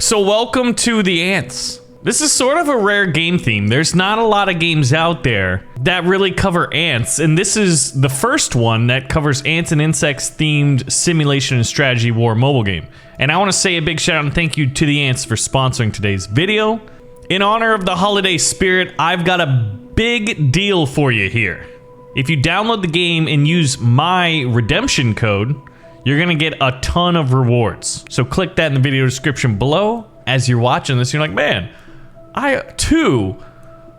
So welcome to the ants. This is sort of a rare game theme. There's not a lot of games out there that really cover ants, and this is the first one that covers ants and insects themed simulation and strategy war mobile game. And I want to say a big shout out and thank you to the ants for sponsoring today's video. In honor of the holiday spirit, I've got a big deal for you here. If you download the game and use my redemption code, you're gonna get a ton of rewards. So click that in the video description below. As you're watching this, you're like, man, I too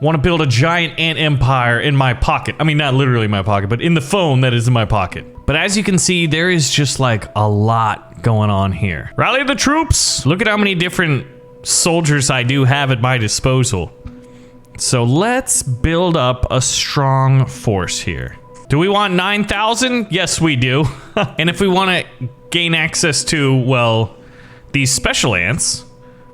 want to build a giant ant empire in my pocket. I mean, not literally my pocket, but in the phone that is in my pocket. But as you can see, there is just like a lot going on here. Rally the troops! Look at how many different soldiers I do have at my disposal. So let's build up a strong force here. Do we want 9,000? Yes, we do. And if we want to gain access to, well, these special ants,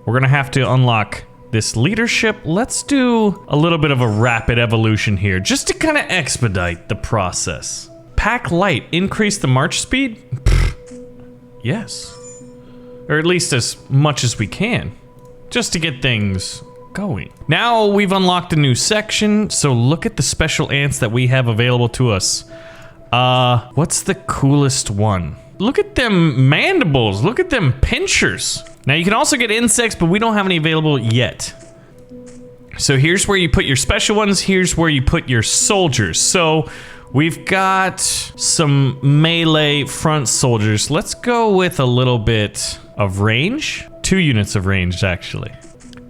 we're gonna have to unlock this leadership. Let's do a little bit of a rapid evolution here, just to kind of expedite the process. Pack light, increase the march speed? Yes. Or at least as much as we can, just to get things going. Now we've unlocked a new section, so look at the special ants that we have available to us. What's the coolest one? Look at them mandibles, look at them pinchers. Now you can also get insects, but we don't have any available yet. So here's where you put your special ones, here's where you put your soldiers. So we've got some melee front soldiers. Let's go with a little bit of range. 2 units of range, actually.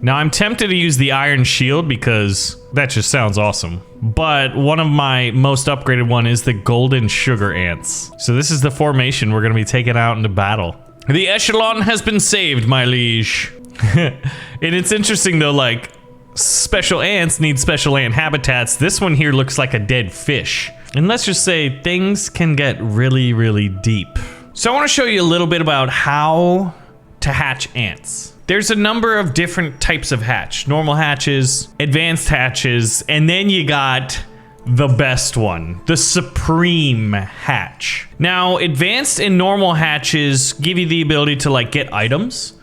Now I'm tempted to use the iron shield because that just sounds awesome. But one of my most upgraded one is the golden sugar ants. So this is the formation we're gonna be taking out into battle. The echelon has been saved, my liege. And it's interesting though, like, special ants need special ant habitats. This one here looks like a dead fish. And let's just say things can get really, really deep. So I wanna show you a little bit about how to hatch ants. There's a number of different types of hatch. Normal hatches, advanced hatches, and then you got the best one, the supreme hatch. Now, advanced and normal hatches give you the ability to like get items,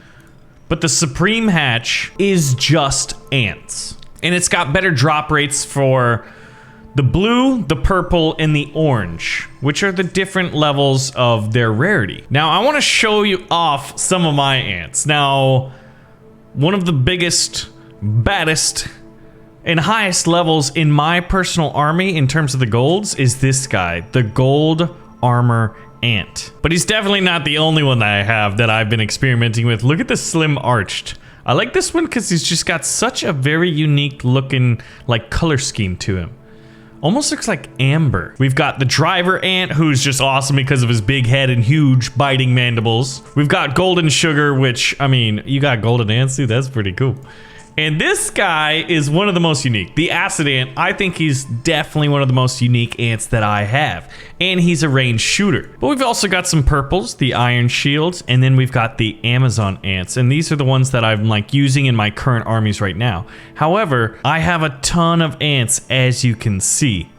but the supreme hatch is just ants. And it's got better drop rates for the blue, the purple, and the orange, which are the different levels of their rarity. Now, I want to show you off some of my ants. Now, one of the biggest, baddest, and highest levels in my personal army in terms of the golds is this guy, the gold armor ant. But he's definitely not the only one that I have that I've been experimenting with. Look at the slim arched. I like this one because he's just got such a very unique looking like color scheme to him. Almost looks like amber. We've got the driver ant, who's just awesome because of his big head and huge biting mandibles. We've got golden sugar, which, I mean, you got golden ants, dude, that's pretty cool. And this guy is one of the most unique. The acid ant, I think he's definitely one of the most unique ants that I have. And he's a ranged shooter. But we've also got some purples, the iron shields, and then we've got the Amazon ants. And these are the ones that I'm like using in my current armies right now. However, I have a ton of ants, as you can see.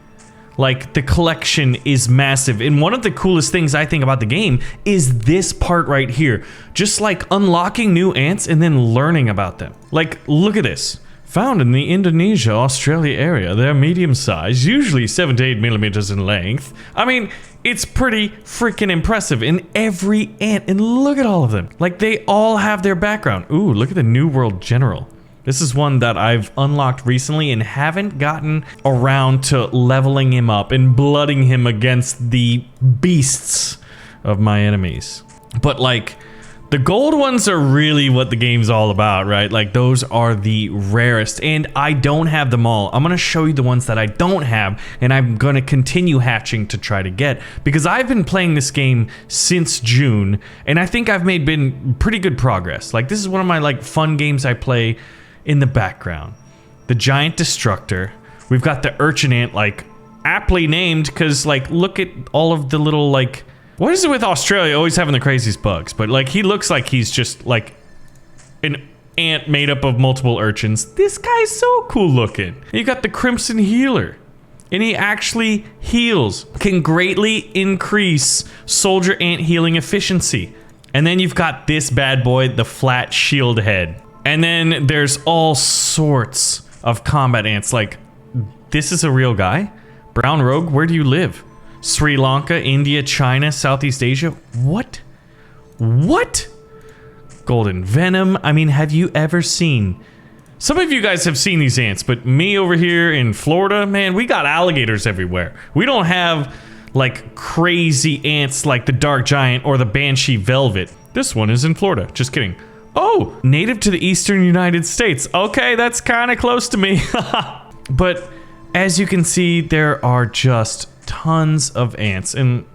Like, the collection is massive. And one of the coolest things I think about the game is this part right here. Just like unlocking new ants and then learning about them. Like, look at this. Found in the Indonesia, Australia area, they're medium size, usually 7 to 8 millimeters in length. I mean, it's pretty freaking impressive in every ant. And look at all of them. Like, they all have their background. Ooh, look at the New World General. This is one that I've unlocked recently and haven't gotten around to leveling him up and blooding him against the beasts of my enemies. But like, the gold ones are really what the game's all about, right? Like, those are the rarest, and I don't have them all. I'm gonna show you the ones that I don't have, and I'm gonna continue hatching to try to get, because I've been playing this game since June, and I think I've been pretty good progress. Like, this is one of my like fun games I play in the background. The giant destructor. We've got the urchin ant, like aptly named because like look at all of the little like, what is it with Australia always having the craziest bugs? But like he looks like he's just like an ant made up of multiple urchins. This guy's so cool looking. You got the crimson healer. And he actually heals. Can greatly increase soldier ant healing efficiency. And then you've got this bad boy, the flat shield head. And then there's all sorts of combat ants. Like, this is a real guy? Brown Rogue, where do you live? Sri Lanka, India, China, Southeast Asia? What? What? Golden Venom? I mean, have you ever seen... Some of you guys have seen these ants, but me over here in Florida, man, we got alligators everywhere. We don't have, like, crazy ants like the Dark Giant or the Banshee Velvet. This one is in Florida. Just kidding. Oh, native to the eastern United States. Okay, that's kind of close to me. But as you can see, there are just tons of ants, and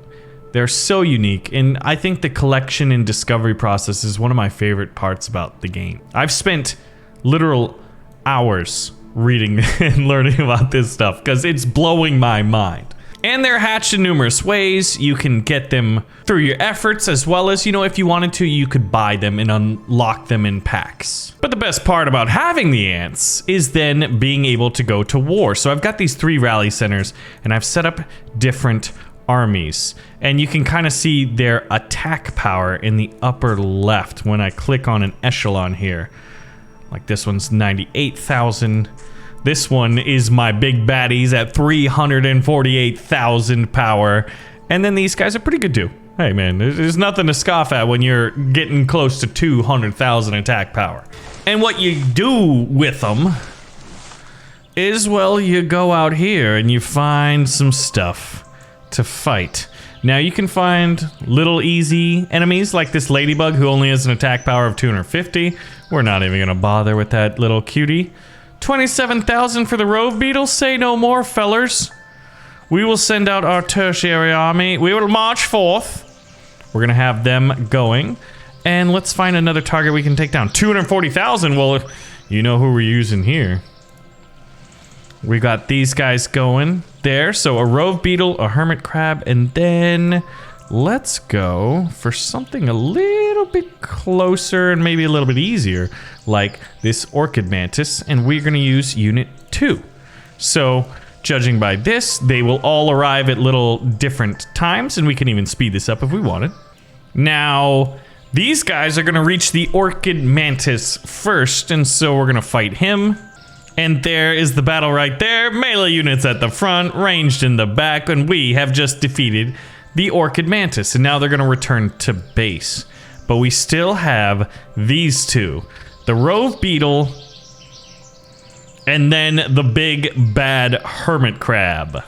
they're so unique. And I think the collection and discovery process is one of my favorite parts about the game. I've spent literal hours reading and learning about this stuff because it's blowing my mind. And they're hatched in numerous ways. You can get them through your efforts, as well as, you know, if you wanted to, you could buy them and unlock them in packs. But the best part about having the ants is then being able to go to war. So I've got these 3 rally centers, and I've set up different armies. And you can kind of see their attack power in the upper left when I click on an echelon here. Like this one's 98,000. This one is my big baddies at 348,000 power. And then these guys are pretty good too. Hey man, there's nothing to scoff at when you're getting close to 200,000 attack power. And what you do with them is, well, you go out here and you find some stuff to fight. Now you can find little easy enemies like this ladybug who only has an attack power of 250. We're not even gonna bother with that little cutie. 27,000 for the rove beetle. Say no more, fellers. We will send out our tertiary army. We will march forth. We're gonna have them going. And let's find another target we can take down. 240,000. Well, you know who we're using here. We got these guys going there. So a rove beetle, a hermit crab, and then let's go for something a little bit closer and maybe a little bit easier, like this orchid mantis, and we're gonna use unit 2. So judging by this, they will all arrive at little different times, and we can even speed this up if we wanted. Now, these guys are gonna reach the orchid mantis first, and so we're gonna fight him. And there is the battle right there. Melee units at the front, ranged in the back, and we have just defeated the orchid mantis. And now they're gonna return to base. But we still have these two. The rove beetle, and then the big bad hermit crab.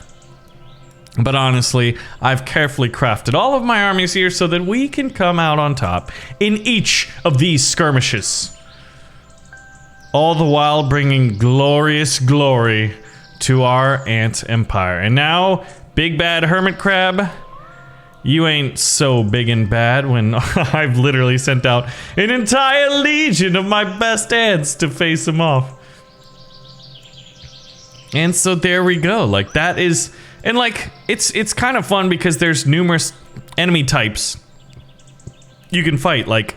But honestly, I've carefully crafted all of my armies here so that we can come out on top in each of these skirmishes. All the while bringing glorious glory to our ant empire. And now, big bad hermit crab, you ain't so big and bad when I've literally sent out an entire legion of my best ants to face him off. And so there we go. Like that is, and like it's kind of fun because there's numerous enemy types you can fight, like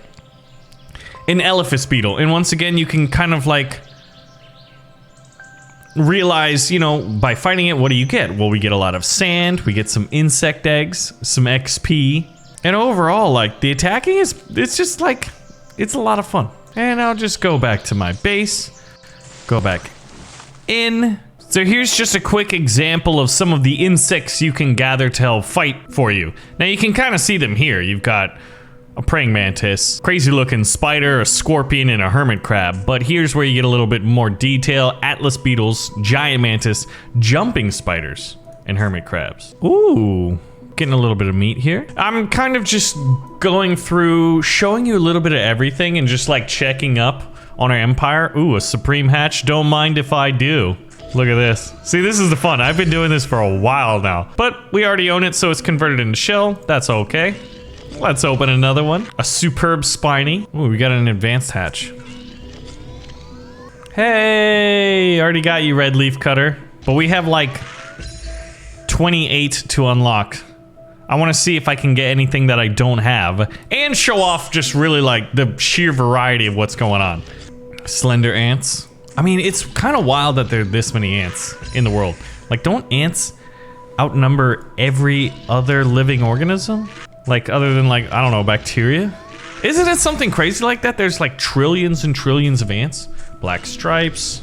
an elephant beetle, and once again you can kind of like realize, you know, by fighting it, what do you get? Well, we get a lot of sand, we get some insect eggs, some XP, and overall, like, the attacking is, it's just like, it's a lot of fun. And I'll just go back to my base, go back in. So here's just a quick example of some of the insects you can gather to help fight for you. Now you can kind of see them here. You've got a praying mantis, crazy looking spider, a scorpion, and a hermit crab. But here's where you get a little bit more detail. Atlas beetles, giant mantis, jumping spiders, and hermit crabs. Ooh, getting a little bit of meat here. I'm kind of just going through, showing you a little bit of everything and just like checking up on our empire. Ooh, a supreme hatch, don't mind if I do. Look at this. See, this is the fun. I've been doing this for a while now, but we already own it, so it's converted into shell. That's okay. Let's open another one. A superb spiny. Ooh, we got an advanced hatch. Hey, already got you, red leaf cutter. But we have like 28 to unlock. I want to see if I can get anything that I don't have and show off just really like the sheer variety of what's going on. Slender ants. I mean, it's kind of wild that there are this many ants in the world. Like, don't ants outnumber every other living organism? Like, other than like, I don't know, bacteria? Isn't it something crazy like that? There's like trillions and trillions of ants. Black stripes.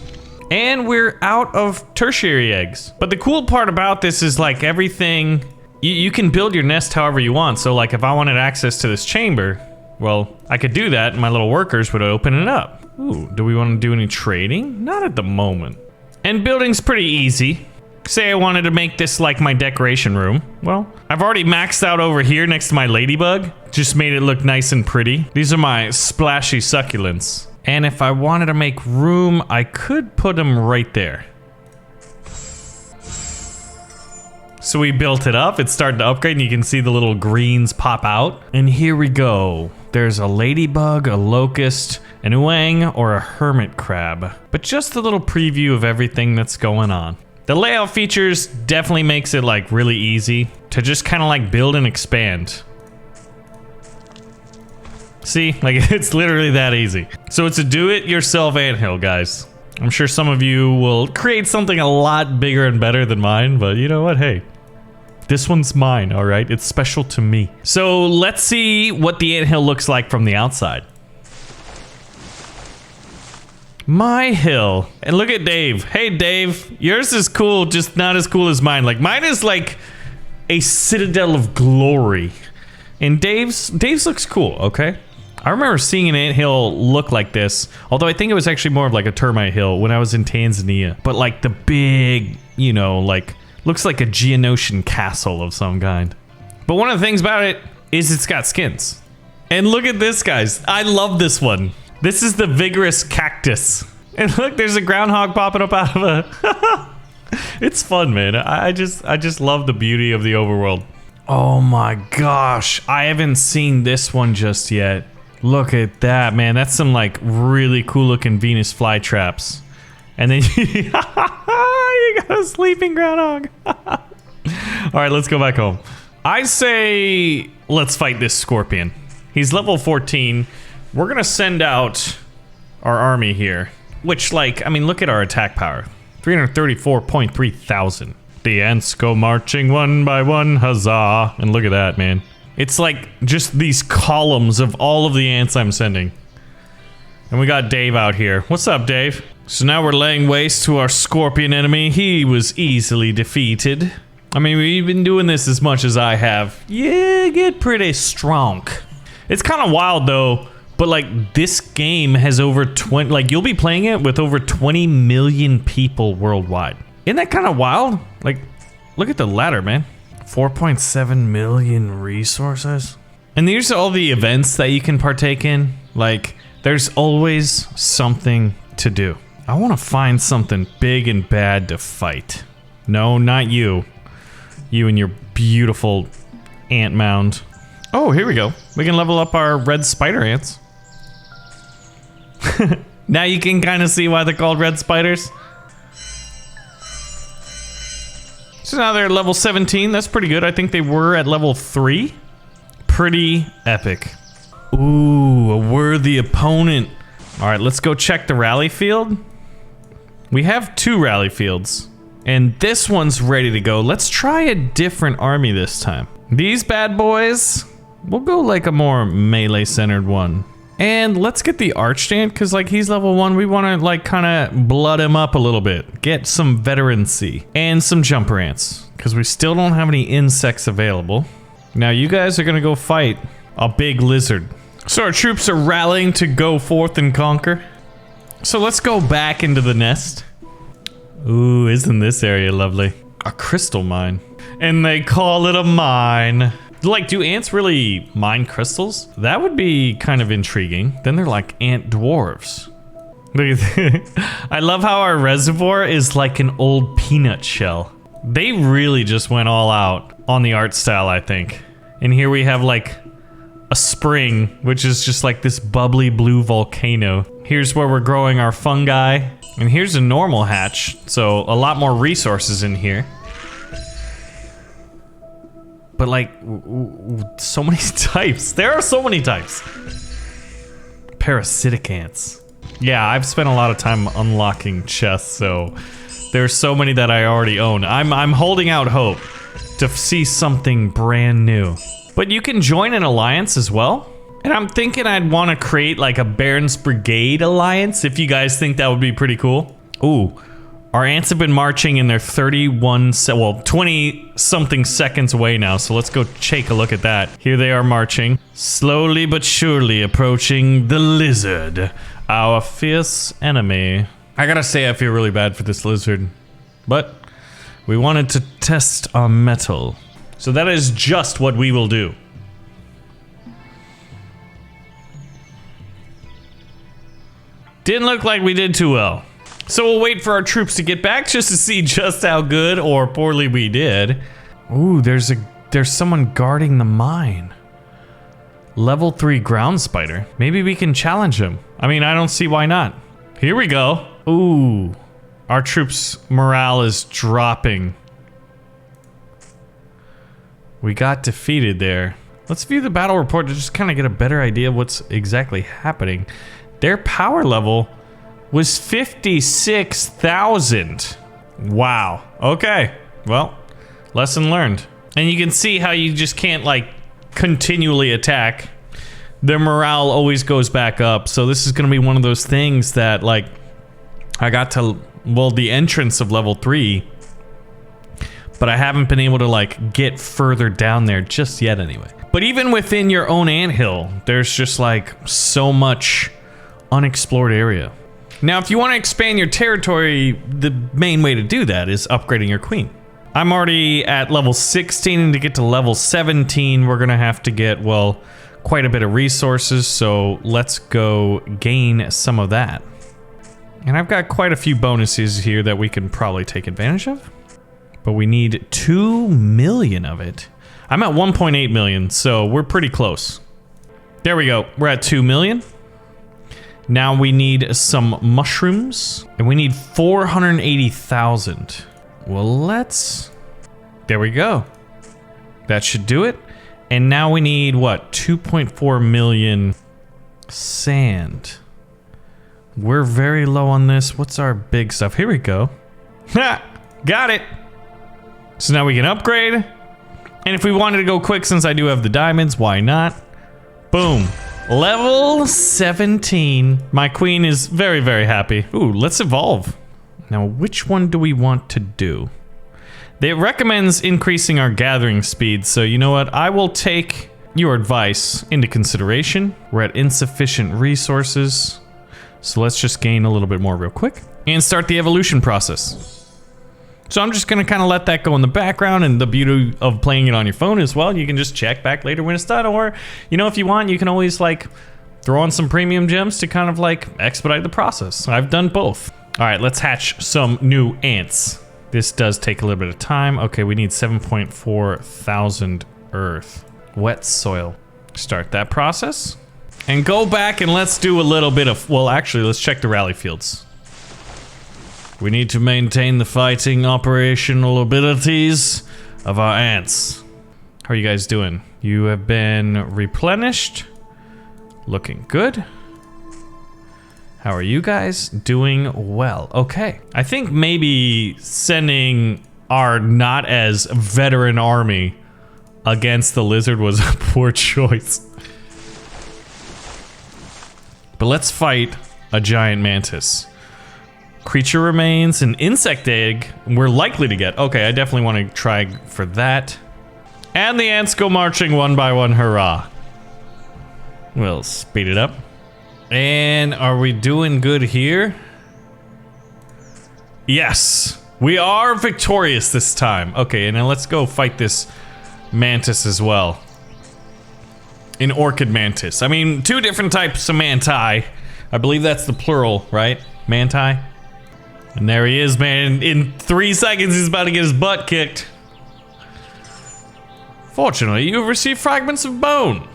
And we're out of tertiary eggs. But the cool part about this is like everything, you can build your nest however you want. So like if I wanted access to this chamber, well, I could do that and my little workers would open it up. Ooh, do we want to do any trading? Not at the moment. And building's pretty easy. Say I wanted to make this like my decoration room. Well, I've already maxed out over here next to my ladybug. Just made it look nice and pretty. These are my splashy succulents. And if I wanted to make room, I could put them right there. So we built it up. It's starting to upgrade and you can see the little greens pop out. And here we go. There's a ladybug, a locust, an uang, or a hermit crab. But just a little preview of everything that's going on. The layout features definitely makes it like really easy to just kind of like build and expand. See, like it's literally that easy. So it's a do-it-yourself anthill, guys. I'm sure some of you will create something a lot bigger and better than mine, but you know what? Hey, this one's mine, all right? It's special to me. So let's see what the anthill looks like from the outside. My hill. And look at Dave. Hey, Dave, yours is cool, just not as cool as mine. Like mine is like a citadel of glory. And Dave's looks cool, okay? I remember seeing an anthill look like this, although I think it was actually more of like a termite hill when I was in Tanzania. But like the big, you know, like looks like a Geonosian castle of some kind. But one of the things about it is it's got skins. And look at this, guys. I love this one. This is the vigorous cactus. And look, there's a groundhog popping up out of a... It's fun, man. I just love the beauty of the overworld. Oh my gosh. I haven't seen this one just yet. Look at that, man. That's some like really cool looking Venus flytraps. And then you got a sleeping groundhog. All right, let's go back home. I say let's fight this scorpion. He's level 14. We're gonna send out our army here, which like, I mean, look at our attack power. 334.3 thousand. The ants go marching one by one, huzzah. And look at that, man. It's like just these columns of all of the ants I'm sending. And we got Dave out here. What's up, Dave? So now we're laying waste to our scorpion enemy. He was easily defeated. I mean, we've been doing this as much as I have. Yeah, get pretty strong. It's kind of wild though, but like this game has over 20, like you'll be playing it with over 20 million people worldwide. Isn't that kind of wild? Like, look at the ladder, man. 4.7 million resources. And these are all the events that you can partake in. Like, there's always something to do. I want to find something big and bad to fight. No, not you. You and your beautiful ant mound. Oh, here we go. We can level up our red spider ants. Now you can kind of see why they're called red spiders. So now they're at level 17. That's pretty good. I think they were at level 3. Pretty epic. Ooh, a worthy opponent. All right, let's go check the rally field. We have 2 rally fields. And this one's ready to go. Let's try a different army this time. These bad boys, we'll go like a more melee-centered one. And let's get the Archstand, because like he's level 1. We want to like kind of blood him up a little bit. Get some veterancy. And some jumper ants, because we still don't have any insects available. Now you guys are going to go fight a big lizard. So our troops are rallying to go forth and conquer. So let's go back into the nest. Ooh, isn't this area lovely? A crystal mine. And they call it a mine. Like, do ants really mine crystals? That would be kind of intriguing. Then they're like ant dwarves. Look at I love how our reservoir is like an old peanut shell. They really just went all out on the art style, I think. And here we have like a spring, which is just like this bubbly blue volcano. Here's where we're growing our fungi. And here's a normal hatch, so a lot more resources in here. But like, so many types. There are so many types. Parasitic ants. Yeah, I've spent a lot of time unlocking chests, so there's so many that I already own. I'm holding out hope to see something brand new. But you can join an alliance as well. And I'm thinking I'd want to create like a Baron's Brigade alliance if you guys think that would be pretty cool. Ooh, our ants have been marching and they're 20 something seconds away now. So let's go take a look at that. Here they are marching, slowly but surely approaching the lizard, our fierce enemy. I gotta say, I feel really bad for this lizard, but we wanted to test our mettle. So that is just what we will do. Didn't look like we did too well. So we'll wait for our troops to get back just to see just how good or poorly we did. Ooh, there's someone guarding the mine. Level 3 ground spider. Maybe we can challenge him. I mean, I don't see why not. Here we go. Ooh, our troops' morale is dropping. We got defeated there. Let's view the battle report to just kind of get a better idea of what's exactly happening. Their power level was 56,000. Wow. Okay. Well, lesson learned. And you can see how you just can't like continually attack. Their morale always goes back up. So this is going to be one of those things that like I got to, well, the entrance of level 3, but I haven't been able to like get further down there just yet anyway. But even within your own anthill, there's just like so much unexplored area. Now, if you want to expand your territory, the main way to do that is upgrading your queen. I'm already at level 16, and to get to level 17, we're gonna have to get, well, quite a bit of resources, so let's go gain some of that. And I've got quite a few bonuses here that we can probably take advantage of, but we need 2 million of it. I'm at 1.8 million, so we're pretty close. There we go, we're at 2 million. Now we need some mushrooms, and we need 480,000. Well, there we go. That should do it. And now we need, what, 2.4 million sand. We're very low on this. What's our big stuff? Here we go. Ha! Got it. So now we can upgrade. And if we wanted to go quick, since I do have the diamonds, why not? Boom. Level 17. My queen is very, very happy. Ooh, let's evolve. Now, which one do we want to do? It recommends increasing our gathering speed, so you know what? I will take your advice into consideration. We're at insufficient resources, so let's just gain a little bit more real quick and start the evolution process. So I'm just gonna kind of let that go in the background, and the beauty of playing it on your phone as well, you can just check back later when it's done, or, you know, if you want, you can always like throw on some premium gems to kind of like expedite the process. I've done both. All right, let's hatch some new ants. This does take a little bit of time. Okay, we need 7.4 thousand earth. Wet soil. Start that process. And go back and let's do a little bit of, well, actually, let's check the rally fields. We need to maintain the fighting operational abilities of our ants. How are you guys doing? You have been replenished. Looking good. How are you guys? Doing well. Okay. I think maybe sending our not as veteran army against the lizard was a poor choice. But let's fight a giant mantis. Creature remains, an insect egg we're likely to get. Okay, I definitely want to try for that. And the ants go marching one by one, hurrah. We'll speed it up. And are we doing good here? Yes, we are victorious this time. Okay, and now let's go fight this mantis as well. An orchid mantis. I mean, 2 different types of manti. I believe that's the plural, right? Manti. And there he is, man. In 3 seconds, he's about to get his butt kicked. Fortunately, you've received fragments of bone.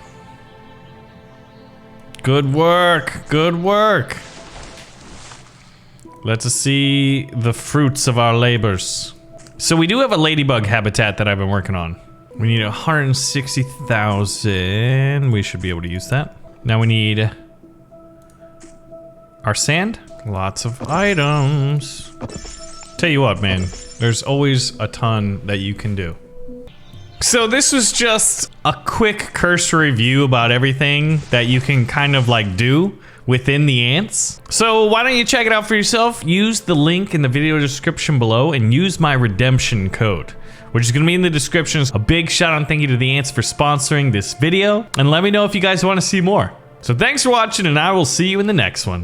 Good work, good work. Let's see the fruits of our labors. So we do have a ladybug habitat that I've been working on. We need 160,000. We should be able to use that. Now we need our sand. Lots of items. Tell you what, man, there's always a ton that you can do. So this was just a quick cursory view about everything that you can kind of like do within the ants. So why don't you check it out for yourself? Use the link in the video description below and use my redemption code, which is gonna be in the description. A big shout out and thank you to the ants for sponsoring this video. And let me know if you guys wanna see more. So thanks for watching and I will see you in the next one.